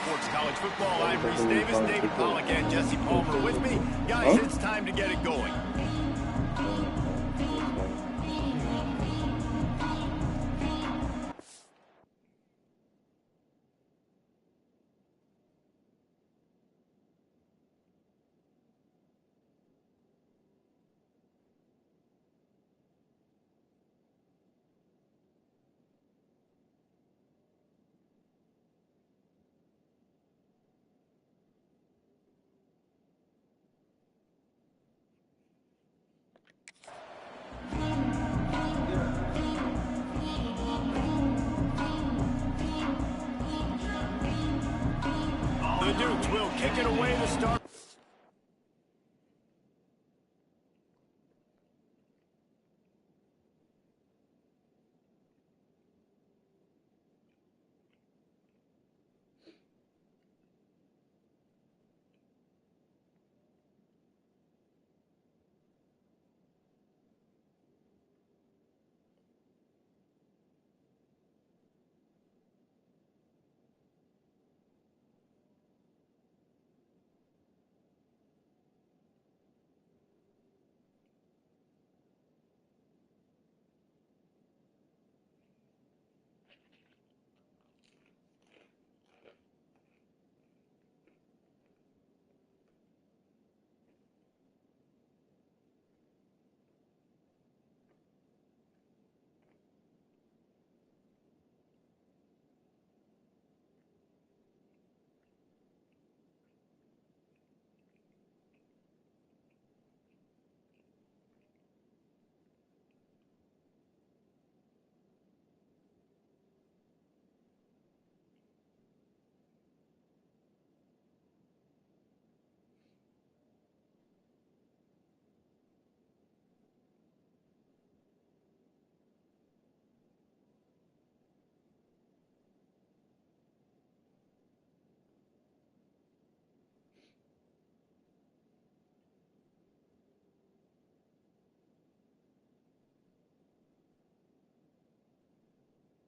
Sports College Football. I'm Reese Davis, David Pollack, and Jesse Palmer with me. Guys, it's time to get it going. The Dukes will kick it away to start.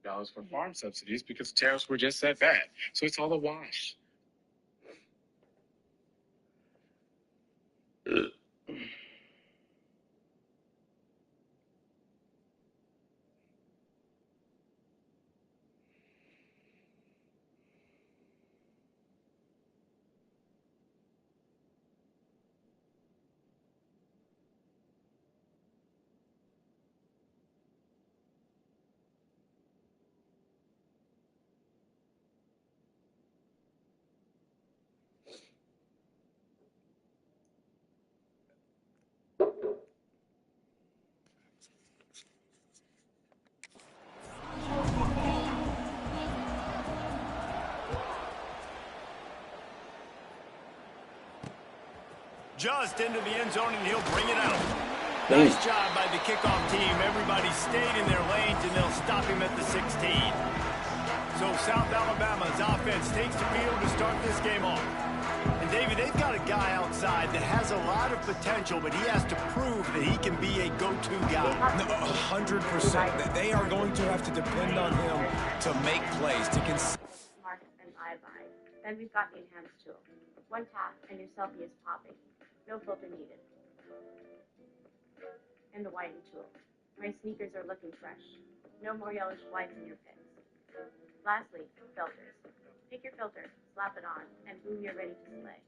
Dollars for farm subsidies because tariffs were just that bad. So it's all a wash. Just into the end zone, and he'll bring it out. Nice job by the kickoff team. Everybody stayed in their lanes, and they'll stop him at the 16. So South Alabama's offense takes the field to start this game off. And, David, they've got a guy outside that has a lot of potential, but he has to prove that he can be a go-to guy. No, 100%. They are going to have to depend on him to make plays, to Mark and iBuy. Then we've got the enhanced tool. One tap, and your selfie is popping. No filter needed. And the whiten tool. My sneakers are looking fresh. No more yellowish whites in your pics. Lastly, filters. Pick your filter, slap it on, and boom, you're ready to slay.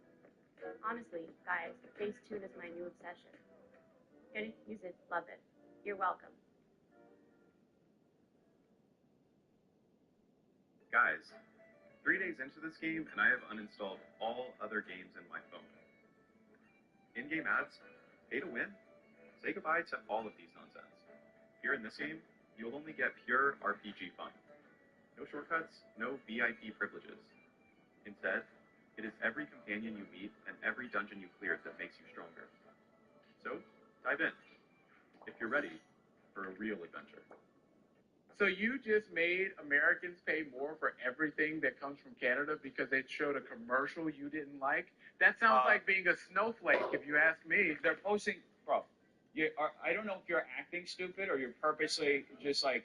Honestly, guys, Facetune is my new obsession. Get it, use it, love it. You're welcome. Guys, 3 days into this game, and I have uninstalled all other games in my phone. In-game ads, pay to win, say goodbye to all of these nonsense. Here in this game, you'll only get pure RPG fun. No shortcuts, no VIP privileges. Instead, it is every companion you meet and every dungeon you clear that makes you stronger. So, dive in, if you're ready for a real adventure. So you just made Americans pay more for everything that comes from Canada because they showed a commercial you didn't like? That sounds like being a snowflake, if you ask me. They're posting, bro. I don't know if you're acting stupid or you're purposely just like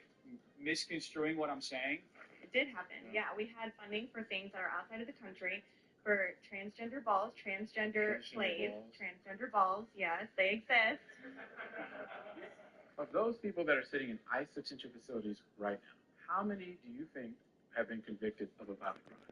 misconstruing what I'm saying, It did happen. Yeah, we had funding for things that are outside of the country for transgender balls, transgender plays, transgender balls. Yes, they exist. Of those people that are sitting in ICE detention facilities right now, how many do you think have been convicted of a violent crime?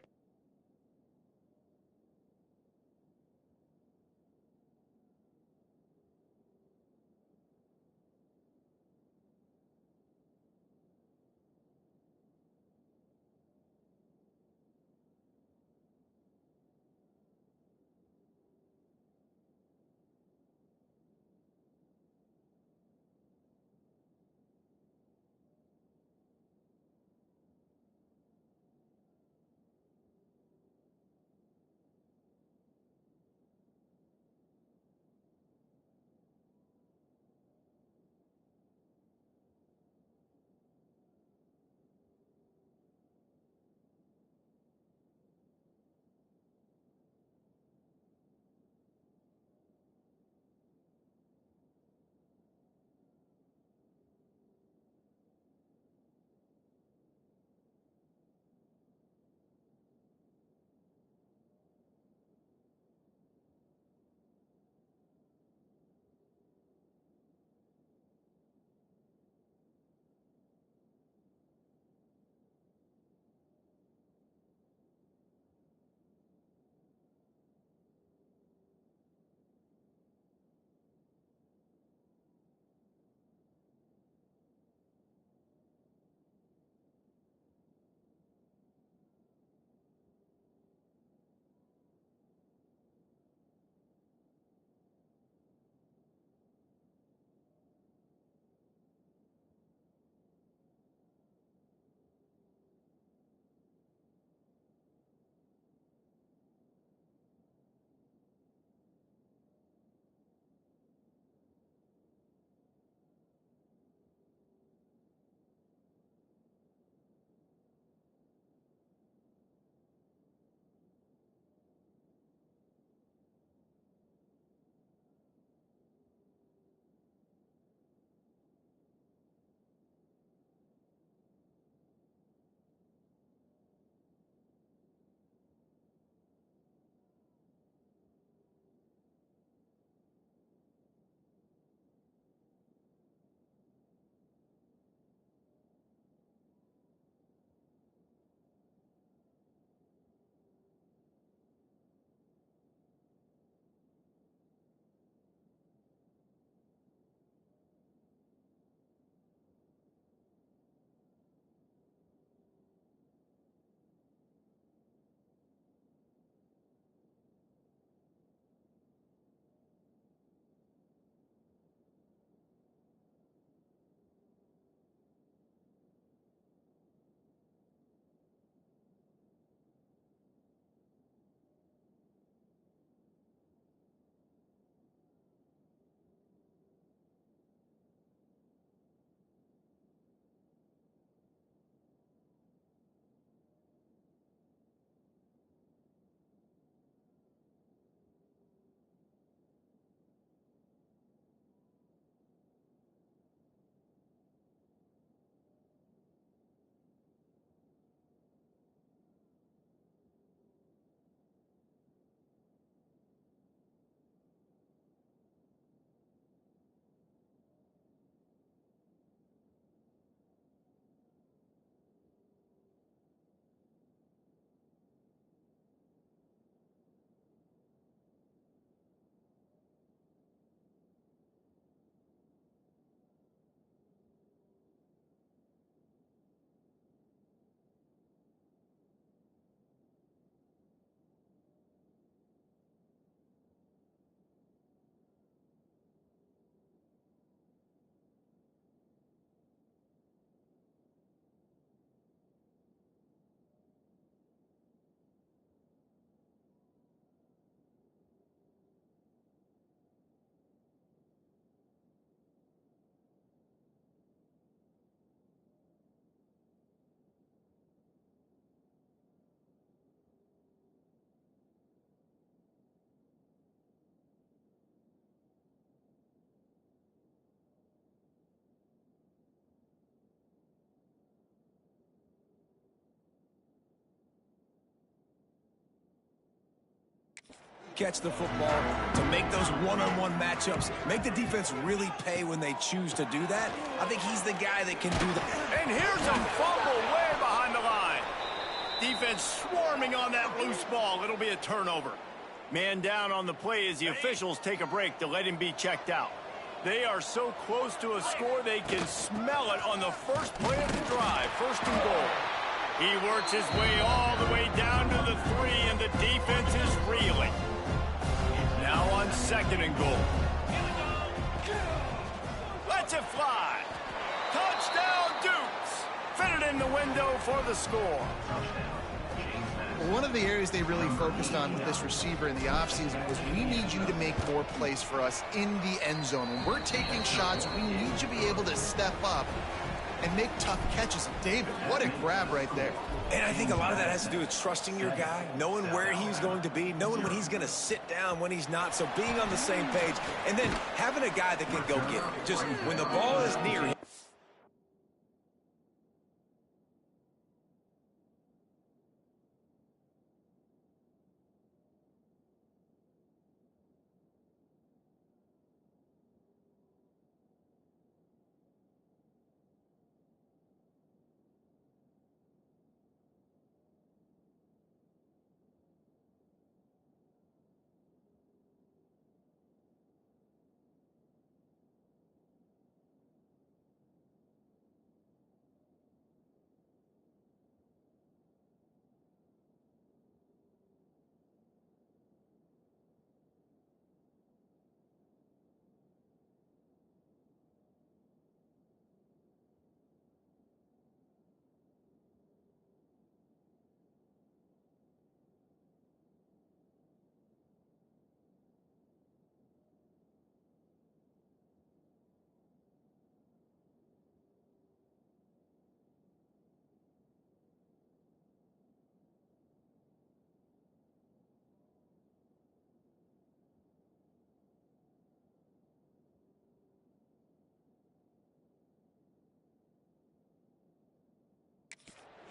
catch the football, to make those one-on-one matchups, make the defense really pay when they choose to do that. I think he's the guy that can do that. And here's a fumble way behind the line. Defense swarming on that loose ball. It'll be a turnover. Man down on the play as the officials take a break to let him be checked out. They are so close to a score they can smell it on the first play of the drive. First and goal. He works his way all the way down to the 3, and the defense is reeling. Now on second and goal. Lets it fly. Touchdown, Dukes. Fitted in the window for the score. One of the areas they really focused on with this receiver in the offseason was we need you to make more plays for us in the end zone. When we're taking shots, we need you to be able to step up and make tough catches. David, what a grab right there. And I think a lot of that has to do with trusting your guy, knowing where he's going to be, knowing when he's going to sit down, when he's not. So being on the same page, and then having a guy that can go get it. Just when the ball is near him.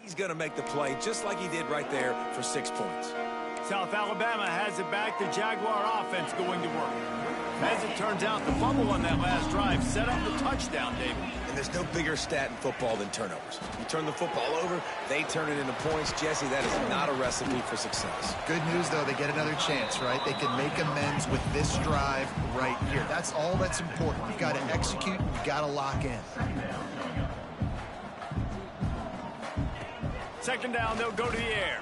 He's going to make the play just like he did right there for 6 points. South Alabama has it back. The Jaguar offense going to work. As it turns out, the fumble on that last drive set up the touchdown, David. And there's no bigger stat in football than turnovers. You turn the football over, they turn it into points. Jesse, that is not a recipe for success. Good news, though, they get another chance, right? They can make amends with this drive right here. That's all that's important. You've got to execute, you've got to lock in. Second down, they'll go to the air.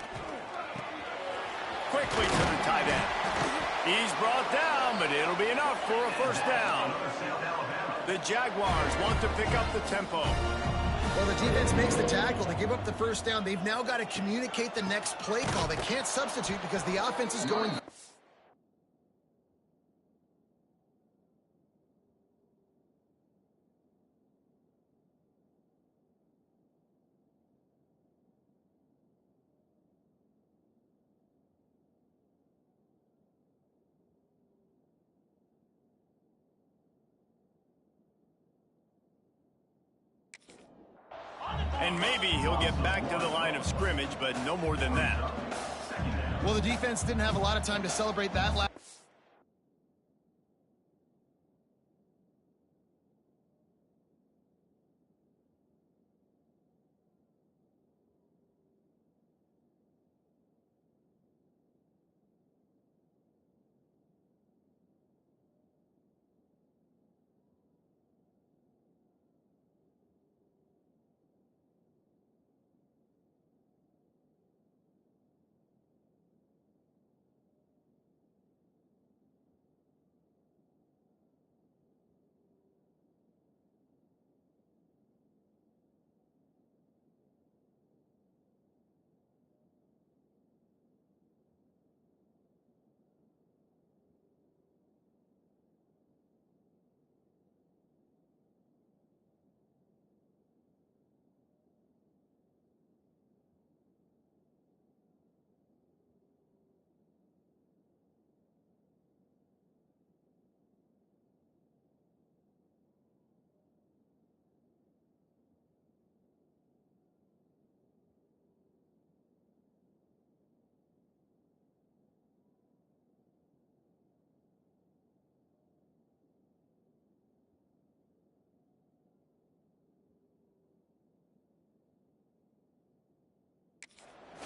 Quickly to the tight end. He's brought down, but it'll be enough for a first down. The Jaguars want to pick up the tempo. Well, the defense makes the tackle. They give up the first down. They've now got to communicate the next play call. They can't substitute because the offense is going... And maybe he'll get back to the line of scrimmage, but no more than that. Well, the defense didn't have a lot of time to celebrate that last...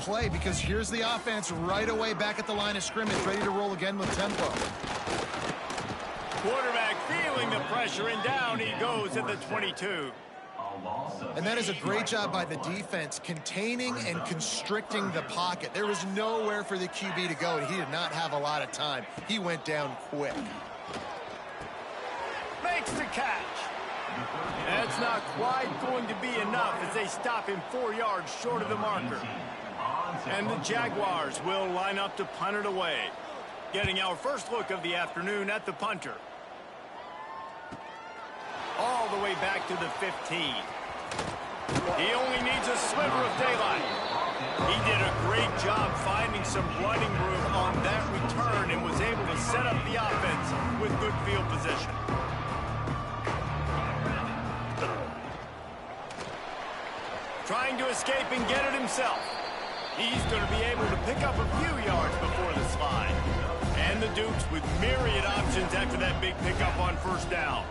play because here's the offense right away back at the line of scrimmage, ready to roll again with tempo. Quarterback feeling the pressure, and down he goes at the 22. And that is a great job by the defense, containing and constricting the pocket. There was nowhere for the QB to go, and he did not have a lot of time. He went down quick. Makes the catch. That's not quite going to be enough as they stop him 4 yards short of the marker. And the Jaguars will line up to punt it away. Getting our first look of the afternoon at the punter. All the way back to the 15. He only needs a sliver of daylight. He did a great job finding some running room on that return and was able to set up the offense with good field position. Trying to escape and get it himself. He's going to be able to pick up a few yards before the slide. And the Dukes with myriad options after that big pickup on first down.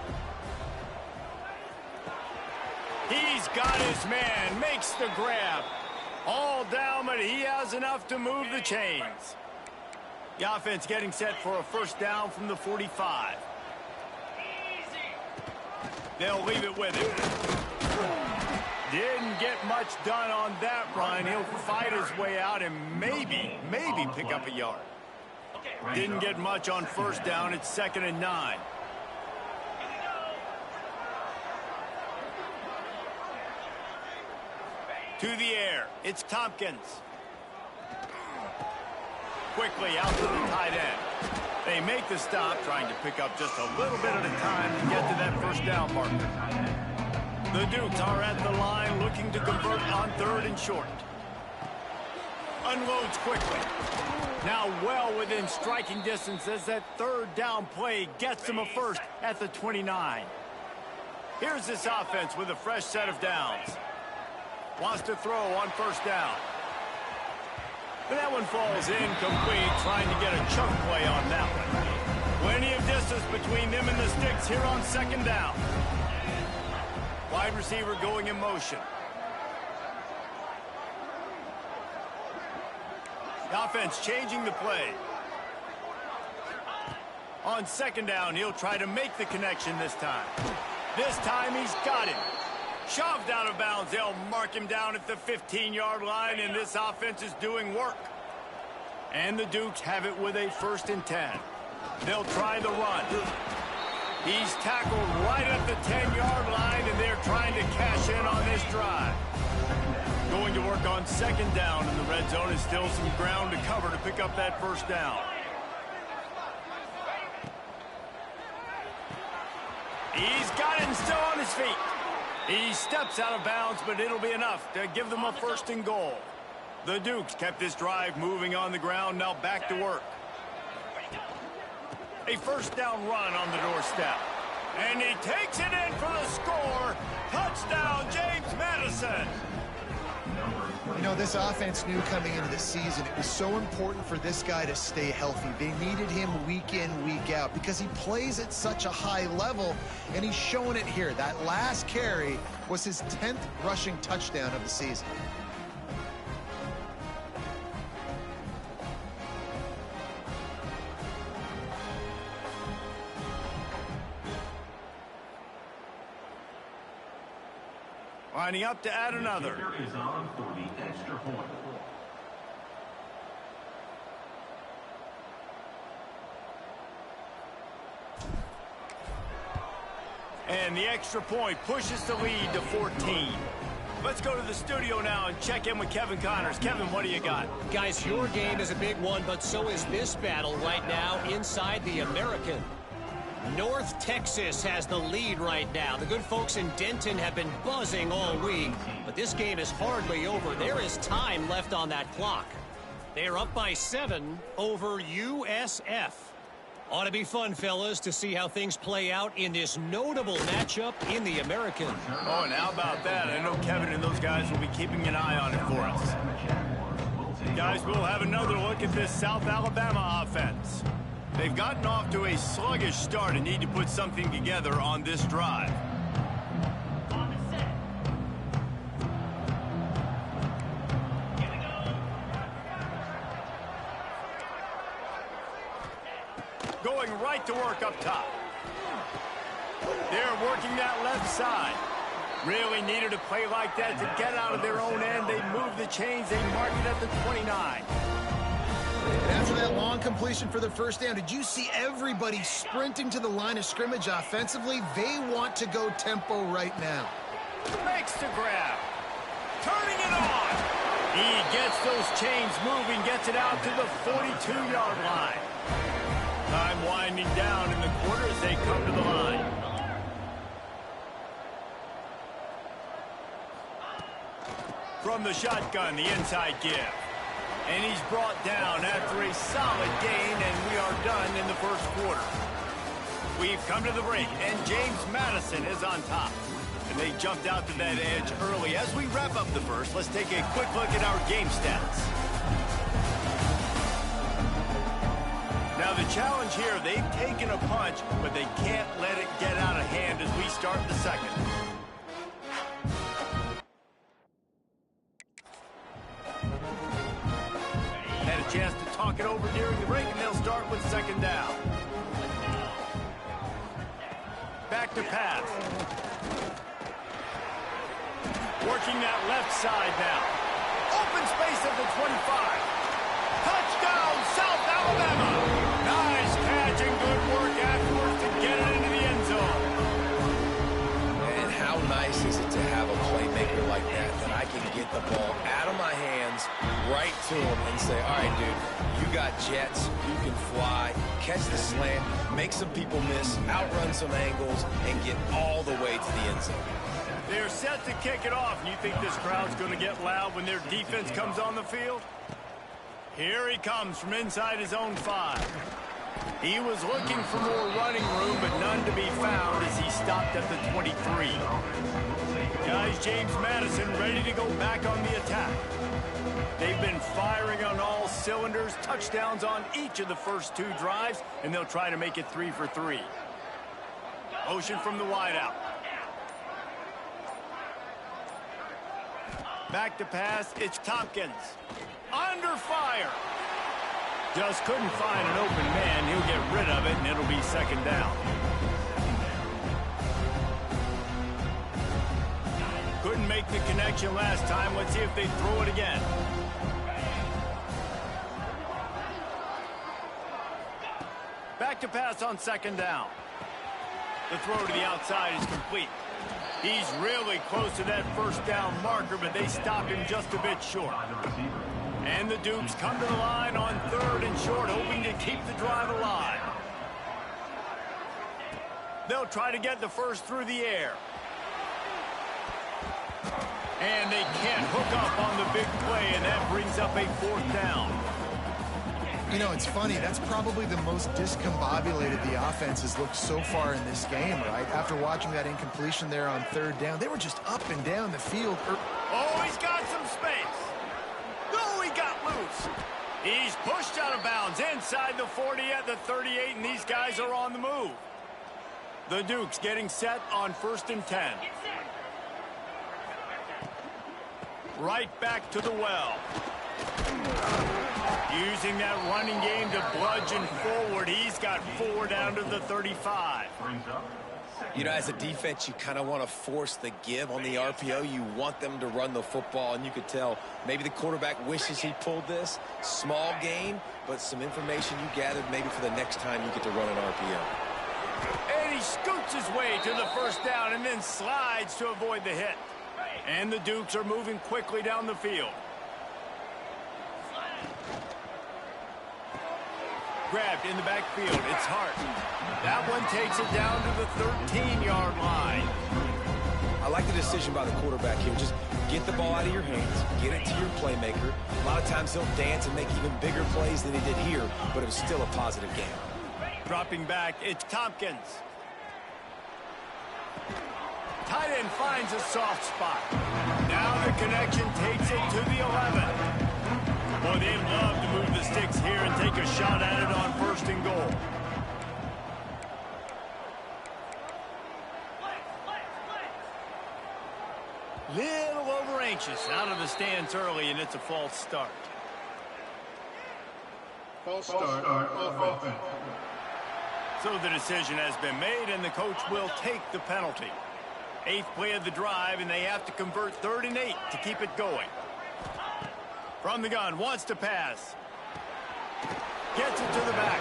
He's got his man, makes the grab. All down, but he has enough to move the chains. The offense getting set for a first down from the 45. They'll leave it with him. Didn't get much done on that run. He'll fight his way out and maybe pick up a yard. Didn't get much on first down. It's 2nd and 9. To the air, it's Tompkins. Quickly out to the tight end. They make the stop, trying to pick up just a little bit at a time to get to that first down marker. The Dukes are at the line looking to convert on 3rd and short. Unloads quickly. Now well within striking distance as that 3rd down play gets them a first at the 29. Here's this offense with a fresh set of downs. Wants to throw on first down. But that one falls incomplete, trying to get a chunk play on that one. Plenty of distance between them and the sticks here on 2nd down. Wide receiver going in motion. The offense changing the play. On 2nd down, he'll try to make the connection this time. This time he's got him. Shoved out of bounds. They'll mark him down at the 15-yard line, and this offense is doing work. And the Dukes have it with a 1st and 10. They'll try the run. He's tackled right at the 10-yard line, and they're trying to cash in on this drive. Going to work on 2nd down, and the red zone is still some ground to cover to pick up that first down. He's got it and still on his feet. He steps out of bounds, but it'll be enough to give them a 1st and goal. The Dukes kept this drive moving on the ground, now back to work. A first down run on the doorstep. And he takes it in for the score. Touchdown, James Madison. You know, this offense knew coming into the season it was so important for this guy to stay healthy. They needed him week in, week out because he plays at such a high level, and he's showing it here. That last carry was his 10th rushing touchdown of the season. Lining up to add another. Is on for the extra point. And the extra point pushes the lead to 14. Let's go to the studio now and check in with Kevin Connors. Kevin, what do you got? Guys, your game is a big one, but so is this battle right now inside the American. North Texas has the lead right now. The good folks in Denton have been buzzing all week, but this game is hardly over. There is time left on that clock. They are up by 7 over USF. Ought to be fun, fellas, to see how things play out in this notable matchup in the American. Oh, and how about that? I know Kevin and those guys will be keeping an eye on it for us. Guys, we'll have another look at this South Alabama offense. They've gotten off to a sluggish start and need to put something together on this drive. going right to work up top. They're working that left side. Really needed a play like that to get out of their own end. They move the chains. They mark it at the 29. And after that long completion for the first down, did you see everybody sprinting to the line of scrimmage offensively? They want to go tempo right now. Makes the grab. Turning it on. He gets those chains moving, gets it out to the 42-yard line. Time winding down in the quarter as they come to the line. From the shotgun, the inside give. And he's brought down after a solid gain, and we are done in the first quarter. We've come to the break, and James Madison is on top. And they jumped out to that edge early. As we wrap up the first, let's take a quick look at our game stats. Now, the challenge here, they've taken a punch, but they can't let it get out of hand as we start the second. Had a chance to talk it over during the break, and they'll start with second down. Back to pass. Working that left side now. Open space at the 25. Touchdown, South Alabama. Nice catch and good work afterwards to get it into the end zone. And how nice is it to have a playmaker like that I can get the ball out of my hands right to him and say, all right, dude, you got jets, you can fly, catch the slant, make some people miss, outrun some angles, and get all the way to the end zone. They're set to kick it off. You think this crowd's going to get loud when their defense comes on the field? Here he comes from inside his own 5. He was looking for more running room, but none to be found as he stopped at the 23. Guys, James Madison ready to go back on the attack. They've been firing on all cylinders, touchdowns on each of the first 2 drives, and they'll try to make it 3 for 3. Motion from the wideout. Back to pass, it's Tompkins. Under fire. Just couldn't find an open man. He'll get rid of it, and it'll be second down. Couldn't make the connection last time. Let's see if they throw it again. Back to pass on second down. The throw to the outside is complete. He's really close to that first down marker, but they stop him just a bit short. And the Dukes come to the line on 3rd and short, hoping to keep the drive alive. They'll try to get the first through the air. And they can't hook up on the big play, and that brings up a 4th down. You know, it's funny. That's probably the most discombobulated the offense has looked so far in this game, right? After watching that incompletion there on 3rd down, they were just up and down the field. Oh, he's got some space. Oh, he got loose. He's pushed out of bounds inside the 40 at the 38, and these guys are on the move. The Dukes getting set on 1st and 10. Right back to the well. Using that running game to bludgeon forward. He's got 4 down to the 35. You know, as a defense, you kind of want to force the give on the RPO. You want them to run the football, and you could tell maybe the quarterback wishes he pulled this. Small gain, but some information you gathered maybe for the next time you get to run an RPO. And he scoots his way to the first down and then slides to avoid the hit. And the Dukes are moving quickly down the field. Grabbed in the backfield. It's Hart. That one takes it down to the 13-yard line. I like the decision by the quarterback here. Just get the ball out of your hands, get it to your playmaker. A lot of times he'll dance and make even bigger plays than he did here, but it was still a positive game. Dropping back, it's Tompkins. Tight end finds a soft spot. Now the connection takes it to the 11. Boy, they'd love to move the sticks here and take a shot at it on 1st and goal. Little over anxious out of the stands early, and it's a false start. False start, offense. So the decision has been made, and the coach will take the penalty. 8th play of the drive, and they have to convert 3rd and 8 to keep it going. From the gun, wants to pass. Gets it to the back.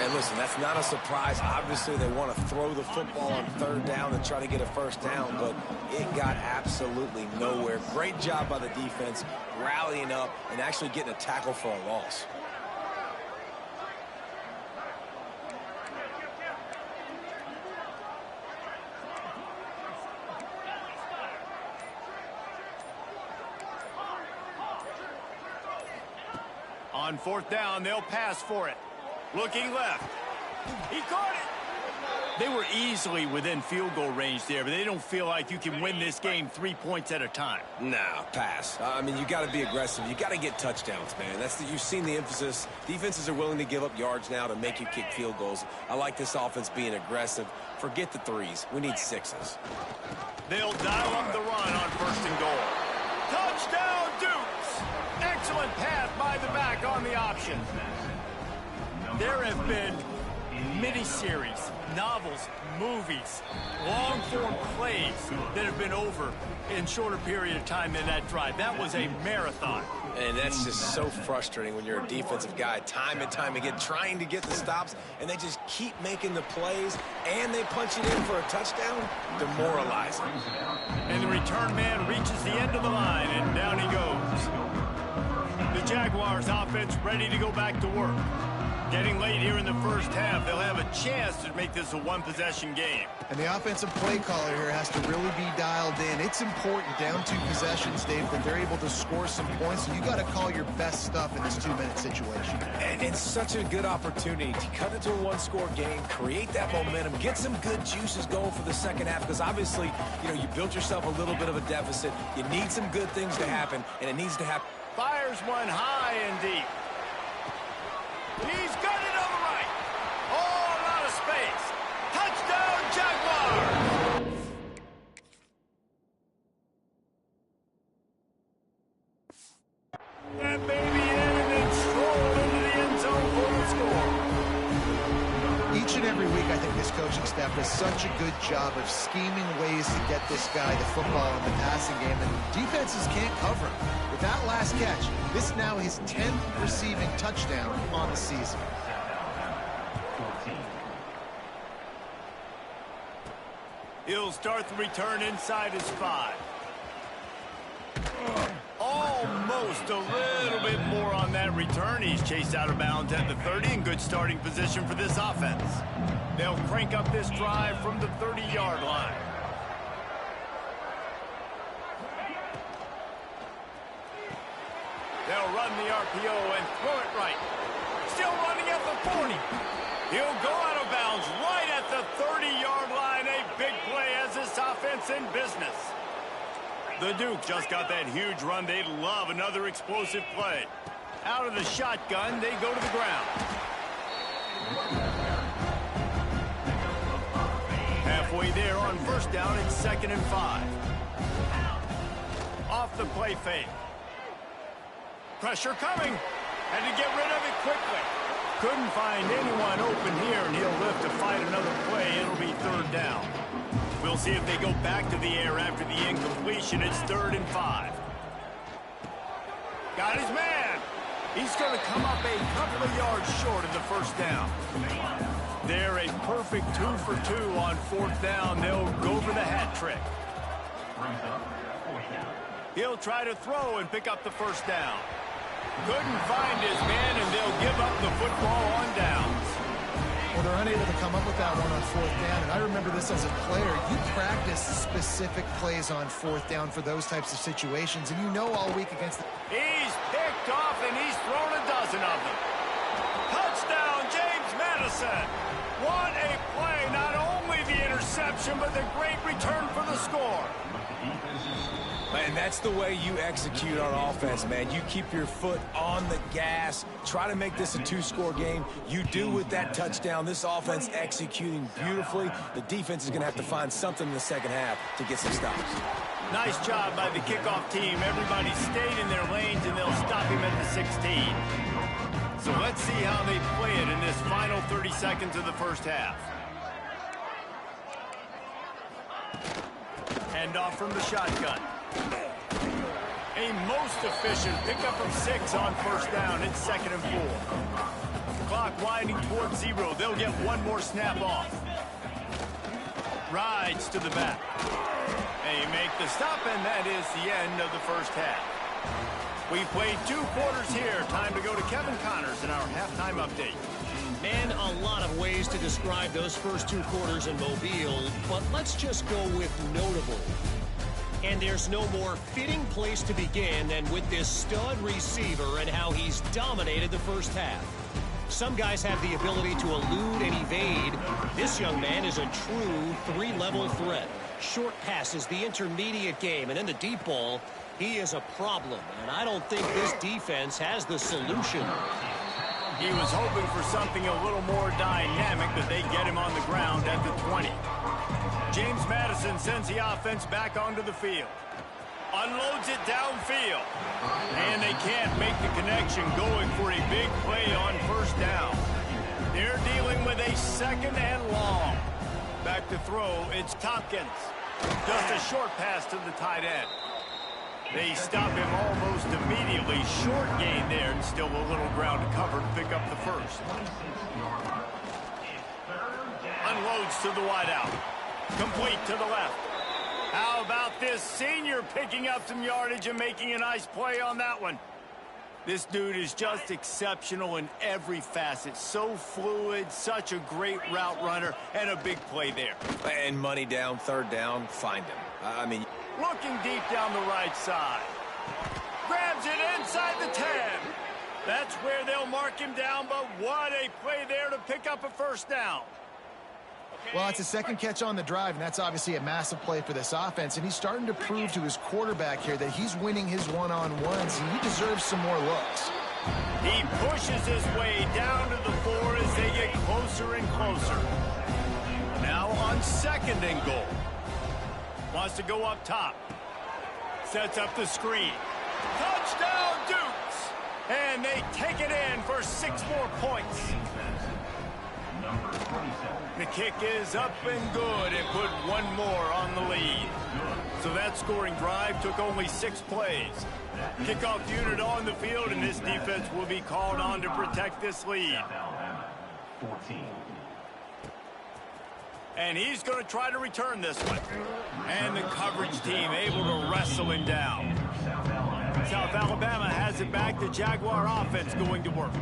And listen, that's not a surprise. Obviously, they want to throw the football on 3rd down and try to get a 1st down, but it got absolutely nowhere. Great job by the defense, rallying up and actually getting a tackle for a loss. On 4th down, they'll pass for it. Looking left. He caught it. They were easily within field goal range there, but they don't feel like you can win this game 3 points at a time. Nah, pass. I mean, you got to be aggressive. You got to get touchdowns, man. You've seen the emphasis. Defenses are willing to give up yards now to make you kick field goals. I like this offense being aggressive. Forget the 3s. We need 6s. They'll dial up the run on 1st and goal. Touchdown, Dukes! Excellent pass by the back on the option. There have been miniseries, novels, movies, long-form plays that have been over in shorter period of time than that drive. That was a marathon. And that's just so frustrating when you're a defensive guy, time and time again, trying to get the stops, and they just keep making the plays, and they punch it in for a touchdown. Demoralizing. And the return man reaches the end of the line, and down he goes. The Jaguars offense ready to go back to work. Getting late here in the 1st half, they'll have a chance to make this a one-possession game. And the offensive play caller here has to really be dialed in. It's important, down 2 possessions, Dave, that they're able to score some points. So you got to call your best stuff in this 2-minute situation. And it's such a good opportunity to cut into a 1-score game, create that momentum, get some good juices going for the 2nd half, because obviously, you built yourself a little bit of a deficit. You need some good things to happen, and it needs to happen. Fires one high and deep. He's got it on the right. Oh, a lot of space. Touchdown, Jaguars! That baby in and then strolled into the end zone for the score. Each and every week, I think this coaching staff does such a good job of scheming ways to get this guy the football in the passing game, and defenses can't cover him. With that last catch, this is now his 10th receiving touchdown on the season. He'll start the return inside his 5. Almost a little bit more on that return. He's chased out of bounds at the 30 in good starting position for this offense. They'll crank up this drive from the 30-yard line. They'll run the RPO and throw it right. Still running at the 40. He'll go out of bounds right at the 30-yard line. A big play as this offense in business. The Duke just got that huge run. They'd love another explosive play. Out of the shotgun, they go to the ground. Halfway there on 1st down, it's 2nd and 5. Off the play fake. Pressure coming. Had to get rid of it quickly. Couldn't find anyone open here, and he'll live to fight another play. It'll be 3rd down. We'll see if they go back to the air after the incompletion. It's 3rd and 5. Got his man. He's going to come up a couple of yards short of the 1st down. They're a perfect 2 for 2 on 4th down. They'll go for the hat trick. He'll try to throw and pick up the 1st down. Couldn't find his man, and they'll give up the football on downs. Well, they're unable to come up with that one on 4th down, and I remember this as a player. You practice specific plays on 4th down for those types of situations, and you know all week against the... He's picked off, and he's thrown a dozen of them. Touchdown, James Madison. What a play. Not only the interception, but the great return for the score. Man, that's the way you execute on offense, man. You keep your foot on the gas. Try to make this a 2-score game. You do with that touchdown. This offense executing beautifully. The defense is going to have to find something in the 2nd half to get some stops. Nice job by the kickoff team. Everybody stayed in their lanes, and they'll stop him at the 16. So let's see how they play it in this final 30 seconds of the first half. Hand off from the shotgun. A most efficient pickup of 6 on first down. It's 2nd and 4. Clock winding towards 0. They'll get one more snap off. Rides to the back. They make the stop, and that is the end of the first half. We played 2 quarters here. Time to go to Kevin Connors in our halftime update. Man, a lot of ways to describe those first 2 quarters in Mobile, but let's just go with notable. And there's no more fitting place to begin than with this stud receiver and how he's dominated the first half. Some guys have the ability to elude and evade. This young man is a true 3-level threat. Short passes, the intermediate game, and then the deep ball. He is a problem, and I don't think this defense has the solution. He was hoping for something a little more dynamic, that they get him on the ground at the 20. James Madison sends the offense back onto the field. Unloads it downfield. And they can't make the connection, going for a big play on first down. They're dealing with a 2nd and long. Back to throw, it's Tompkins. Just a short pass to the tight end. They stop him almost immediately. Short gain there, and still a little ground to cover to pick up the first. Unloads to the wideout. Complete to the left. How about this senior picking up some yardage and making a nice play on that one? This dude is just exceptional in every facet. So fluid, such a great route runner, and a big play there. And money down, 3rd down, find him. I mean... Looking deep down the right side. Grabs it inside the 10. That's where they'll mark him down, but what a play there to pick up a first down. Well, it's a 2nd catch on the drive, and that's obviously a massive play for this offense, and he's starting to prove to his quarterback here that he's winning his one-on-ones, and he deserves some more looks. He pushes his way down to the 4 as they get closer and closer. Now on 2nd and goal. Wants to go up top. Sets up the screen. Touchdown, Dukes! And they take it in for 6 more points. The kick is up and good, and put one more on the lead. So that scoring drive took only 6 plays. Kickoff unit on the field, and this defense will be called on to protect this lead. 14. And he's going to try to return this one. And the coverage team able to wrestle him down. South Alabama has it back. The Jaguar offense going to work.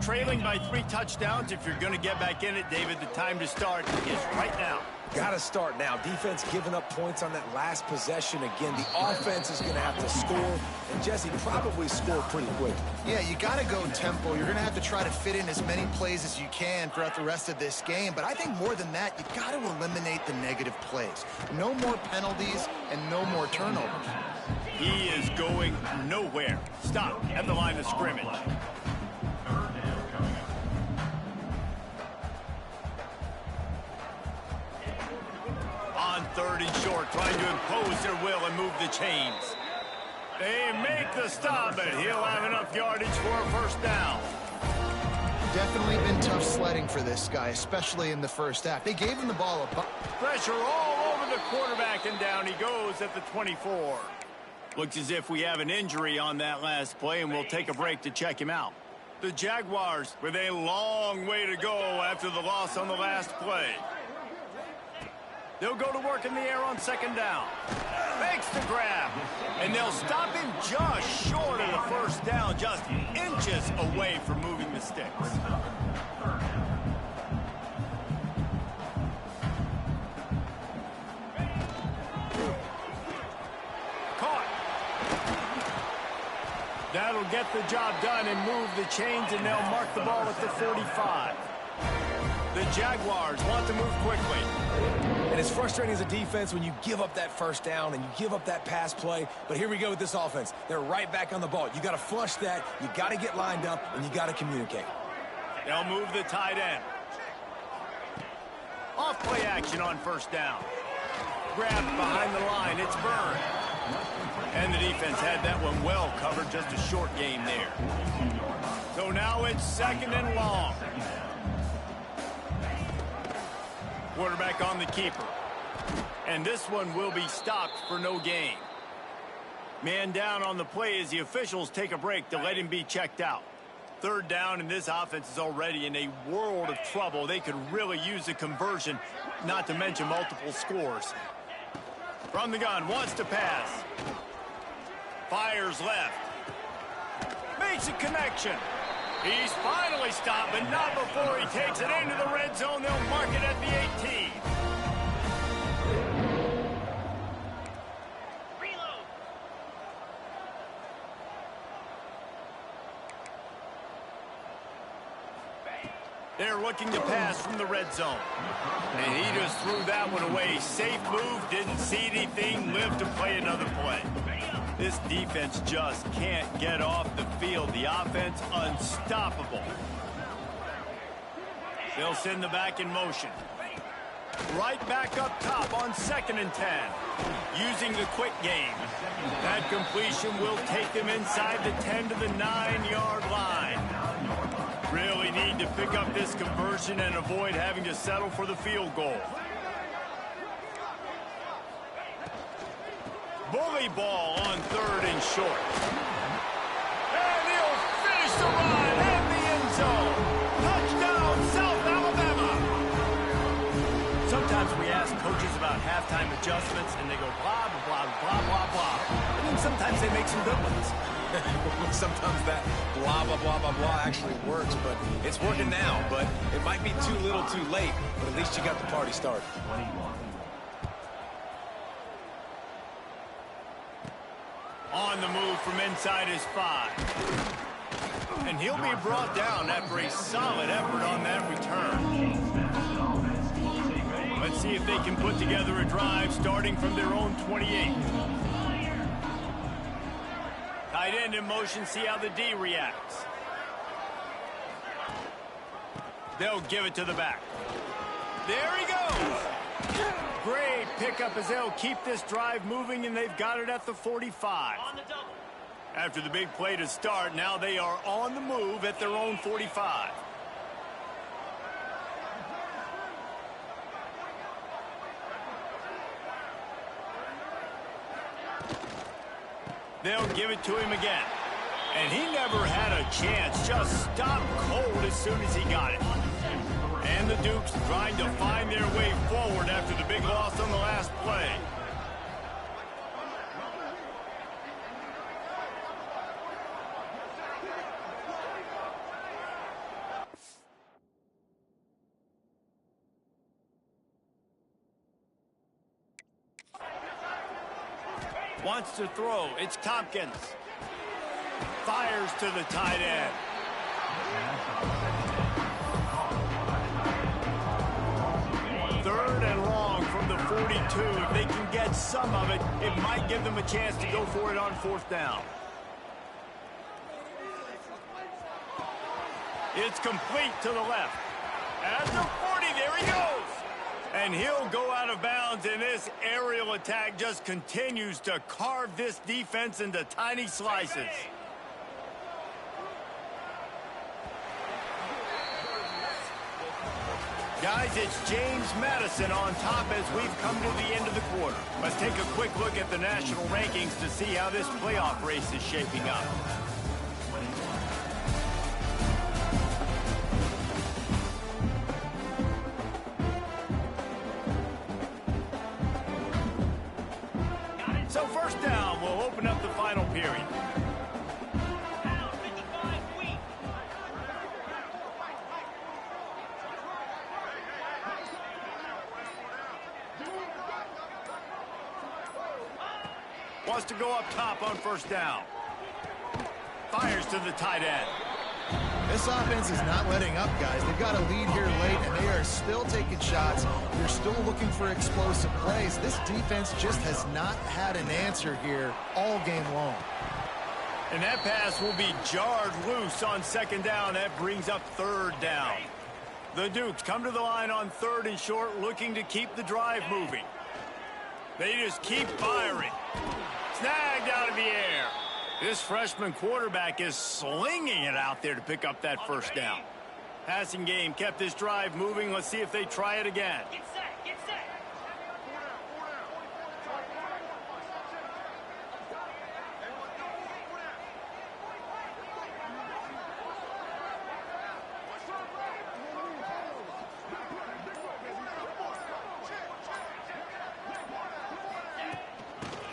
Trailing by 3 touchdowns. If you're going to get back in it, David, the time to start is right now. Got to start now. Defense giving up points on that last possession again. The offense is going to have to score, and Jesse probably score pretty quick. Yeah, you got to go tempo. You're going to have to try to fit in as many plays as you can throughout the rest of this game. But I think more than that, you got to eliminate the negative plays. No more penalties and no more turnovers. He is going nowhere. Stop at the line of scrimmage. On 3rd and short, trying to impose their will and move the chains. They make the stop, but he'll have enough yardage for a first down. Definitely been tough sledding for this guy, especially in the first half. They gave him the ball a pressure all over the quarterback, and down he goes at the 24. Looks as if we have an injury on that last play, and we'll take a break to check him out. The Jaguars with a long way to go after the loss on the last play. They'll go to work in the air on 2nd down. Makes the grab. And they'll stop him just short of the first down, just inches away from moving the sticks. Caught. That'll get the job done and move the chains, and they'll mark the ball at the 45. The Jaguars want to move quickly. And it's frustrating as a defense when you give up that first down and you give up that pass play. But here we go with this offense. They're right back on the ball. You got to flush that. You got to get lined up, and you got to communicate. They'll move the tight end. Off play action on first down. Grabbed behind the line. It's Byrne. And the defense had that one well covered. Just a short game there. So now it's 2nd and long. Quarterback on the keeper. And this one will be stopped for no gain. Man down on the play as the officials take a break to let him be checked out. 3rd down, and this offense is already in a world of trouble. They could really use a conversion, not to mention multiple scores. From the gun, wants to pass. Fires left. Makes a connection. He's finally stopped, but not before he takes it into the red zone. They'll mark it at the 18. Reload. They're looking to pass from the red zone. And he just threw that one away. Safe move, didn't see anything, lived to play another play. This defense just can't get off the field. The offense unstoppable. They'll send the back in motion. Right back up top on 2nd and 10. Using the quick game. That completion will take them inside the 10 to the 9-yard line. Really need to pick up this conversion and avoid having to settle for the field goal. Bully ball on 3rd and short. And he'll finish the run in the end zone. Touchdown, South Alabama. Sometimes we ask coaches about halftime adjustments, and they go blah, blah, blah, blah, blah. And then sometimes they make some good ones. Sometimes that blah, blah, blah, blah, blah actually works, but it's working now. But it might be too little too late, but at least you got the party started. On the move from inside his 5. And he'll be brought down after a solid effort on that return. Let's see if they can put together a drive starting from their own 28. Tight end in motion, see how the D reacts. They'll give it to the back. There he goes. Great pickup as they'll keep this drive moving, and they've got it at the 45. After the big play to start, now they are on the move at their own 45. They'll give it to him again. And he never had a chance. Just stopped cold as soon as he got it. And the Dukes trying to find their way forward after the big loss on the last play. Wants to throw. It's Tompkins. Fires to the tight end. Third and long from the 42. If they can get some of it, it might give them a chance to go for it on 4th down. It's complete to the left. At the 40, there he goes. And he'll go out of bounds, and this aerial attack just continues to carve this defense into tiny slices. Guys, it's James Madison on top as we've come to the end of the quarter. Let's take a quick look at the national rankings to see how this playoff race is shaping up. So 1st down, we'll open up the final period. Wants to go up top on 1st down. Fires to the tight end. This offense is not letting up, guys. They've got a lead here late, and they are still taking shots. They're still looking for explosive plays. This defense just has not had an answer here all game long. And that pass will be jarred loose on 2nd down. That brings up 3rd down. The Dukes come to the line on 3rd and short, looking to keep the drive moving. They just keep firing. Snagged out of the air. This freshman quarterback is slinging it out there to pick up that first down. Passing game kept this drive moving. Let's see if they try it again. Get set, get set.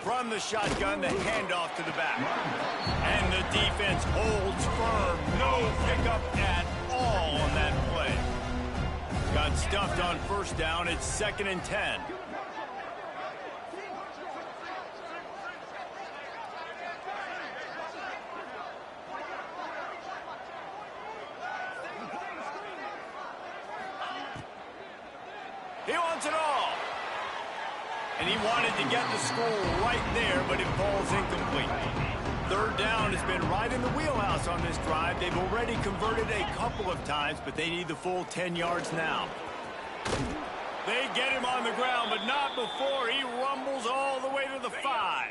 From the shotgun, the handoff to the back. And the defense holds firm. No pickup at all on that play. Got stuffed on first down. It's 2nd and 10. He wants it all. And he wanted to get the score right there, but it falls incomplete. 3rd down has been right in the wheelhouse on this drive. They've already converted a couple of times, but they need the full 10 yards now. They get him on the ground, but not before he rumbles all the way to the 5.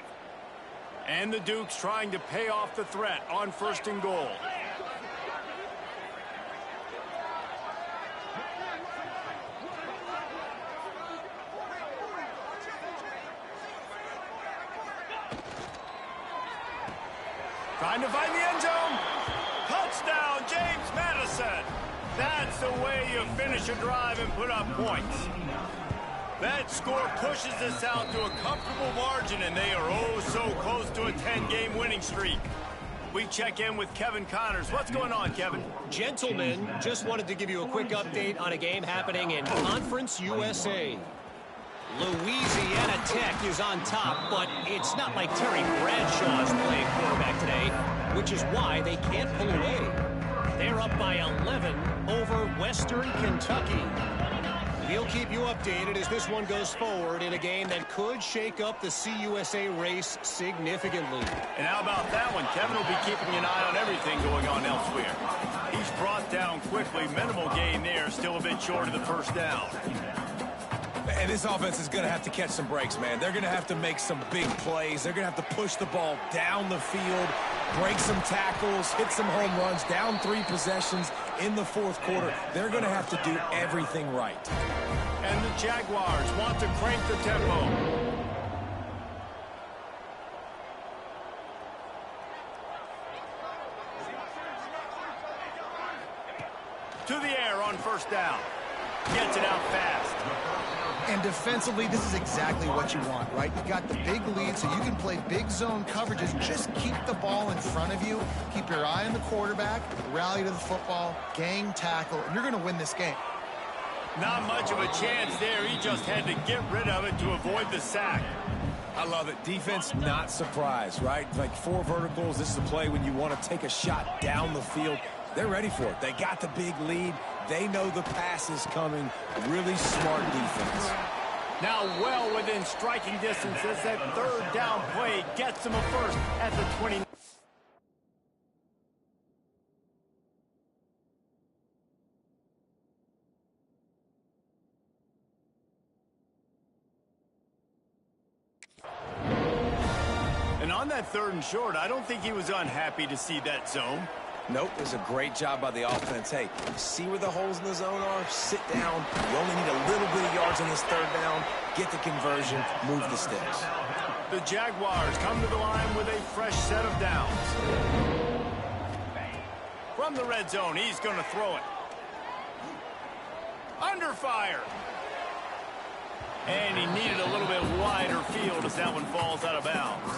And the Dukes trying to pay off the threat on 1st and goal. Trying to find the end zone. Touchdown, James Madison. That's the way you finish a drive and put up points. That score pushes us out to a comfortable margin, and they are oh so close to a 10-game winning streak. We check in with Kevin Connors. What's going on, Kevin? Gentlemen, just wanted to give you a quick update on a game happening in Conference USA. Louisiana Tech is on top, but it's not like Terry Bradshaw's playing quarterback today, which is why they can't pull away. They're up by 11 over Western Kentucky. We'll keep you updated as this one goes forward in a game that could shake up the CUSA race significantly. And how about that one? Kevin will be keeping an eye on everything going on elsewhere. He's brought down quickly. Minimal gain there, still a bit short of the first down. And this offense is going to have to catch some breaks, man. They're going to have to make some big plays. They're going to have to push the ball down the field, break some tackles, hit some home runs, down 3 possessions in the 4th quarter. They're going to have to do everything right. And the Jaguars want to crank the tempo. To the air on first down. Gets it out fast. And defensively, this is exactly what you want, right? You got the big lead, so you can play big zone coverages. Just keep the ball in front of you. Keep your eye on the quarterback, rally to the football, gang tackle, and you're going to win this game. Not much of a chance there. He just had to get rid of it to avoid the sack. I love it. Defense not surprised, right? Like 4 verticals. This is a play when you want to take a shot down the field. They're ready for it. They got the big lead. They know the pass is coming. Really smart defense. Now well within striking distance as that 3rd down play gets them a first at the 20. And on that 3rd and short, I don't think he was unhappy to see that zone. Nope, it was a great job by the offense. Hey, see where the holes in the zone are? Sit down. You only need a little bit of yards on this 3rd down. Get the conversion. Move the sticks. The Jaguars come to the line with a fresh set of downs. From the red zone, he's going to throw it. Under fire. And he needed a little bit wider field as that one falls out of bounds.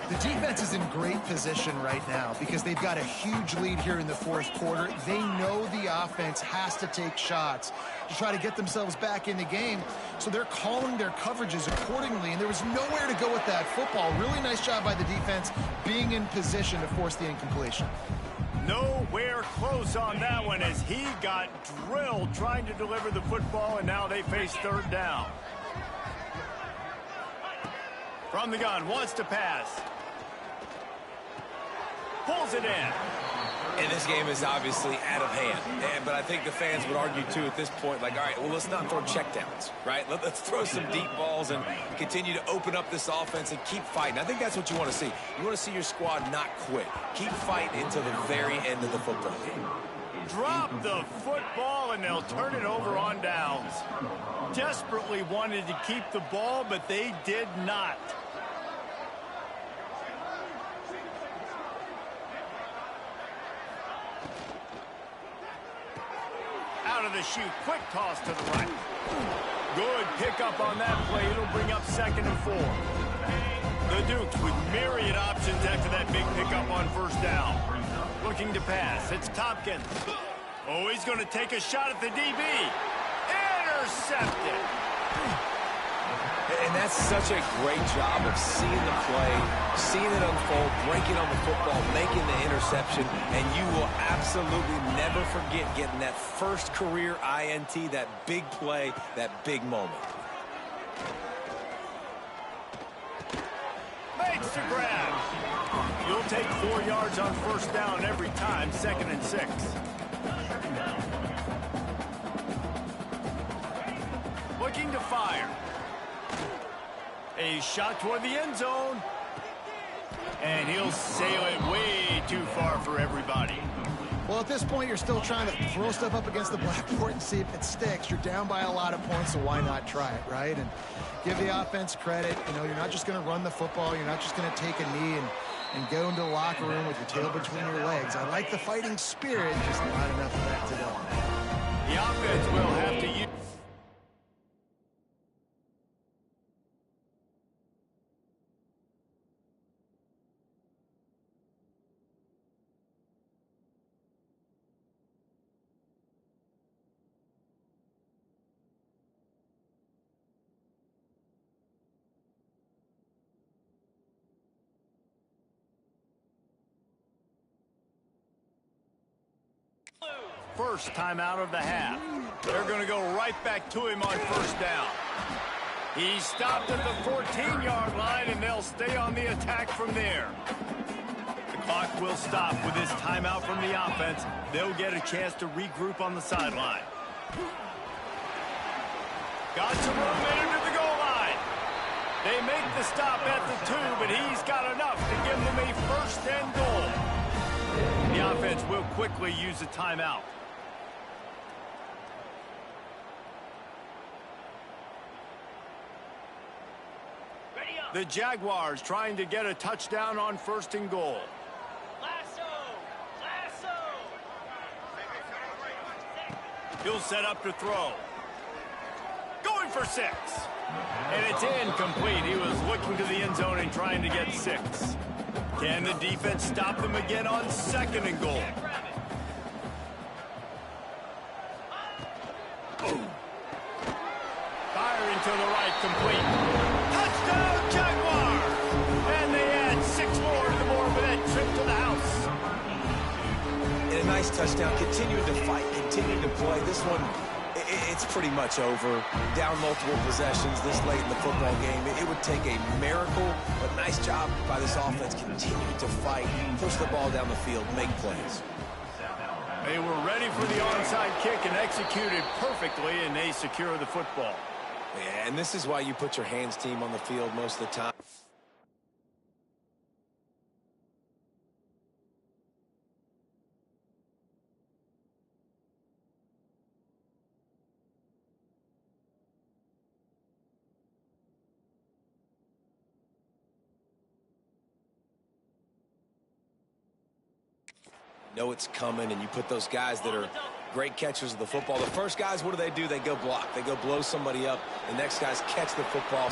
The defense is in great position right now because they've got a huge lead here in the 4th quarter. They know the offense has to take shots to try to get themselves back in the game. So they're calling their coverages accordingly, and there was nowhere to go with that football. Really nice job by the defense being in position to force the incompletion. Nowhere close on that one as he got drilled trying to deliver the football, and now they face 3rd down. From the gun, wants to pass. Pulls it in. And this game is obviously out of hand. But I think the fans would argue, too, at this point, like, all right, well, let's not throw checkdowns, right? Let's throw some deep balls and continue to open up this offense and keep fighting. I think that's what you want to see. You want to see your squad not quit. Keep fighting until the very end of the football game. Drop the football, and they'll turn it over on downs. Desperately wanted to keep the ball, but they did not. Out of the chute, quick toss to the right. Good pickup on that play. It'll bring up 2nd and 4. The Dukes with myriad options after that big pickup on 1st down. Looking to pass. It's Tompkins. Oh, he's going to take a shot at the DB. Intercepted. And that's such a great job of seeing the play, seeing it unfold, breaking on the football, making the interception, and you will absolutely never forget getting that first career INT, that big play, that big moment. Makes the grab. You'll take 4 yards on 1st down every time, 2nd and 6. Looking to fire. A shot toward the end zone. And he'll sail it way too far for everybody. Well, at this point, you're still trying to throw stuff up against the blackboard and see if it sticks. You're down by a lot of points, so why not try it, right? And give the offense credit. You know, you're not just going to run the football. You're not just going to take a knee and go into the locker room with your tail between your legs. I like the fighting spirit, just not enough of that today. The offense will have to use... First timeout of the half. They're going to go right back to him on 1st down. He stopped at the 14-yard line, and they'll stay on the attack from there. The clock will stop with this timeout from the offense. They'll get a chance to regroup on the sideline. Got some room into the goal line. They make the stop at the 2, but he's got enough to give them a 1st and goal. The offense will quickly use a timeout. The Jaguars trying to get a touchdown on 1st and goal. He'll set up to throw. Going for 6. And it's incomplete. He was looking to the end zone and trying to get 6. Can the defense stop them again on 2nd and goal? Firing to the right, complete. Touchdown, Jaguars! And they add 6 more to the board with that trip to the house. And a nice touchdown, continuing to fight, continuing to play. This one, it's pretty much over. Down multiple possessions this late in the football game. It would take a miracle, but nice job by this offense continuing to fight, push the ball down the field, make plays. They were ready for the onside kick and executed perfectly, and they secure the football. Yeah, and this is why you put your hands team on the field most of the time. Know it's coming, and you put those guys that are great catchers of the football. The first guys, what do? They go block. They go blow somebody up. The next guys catch the football.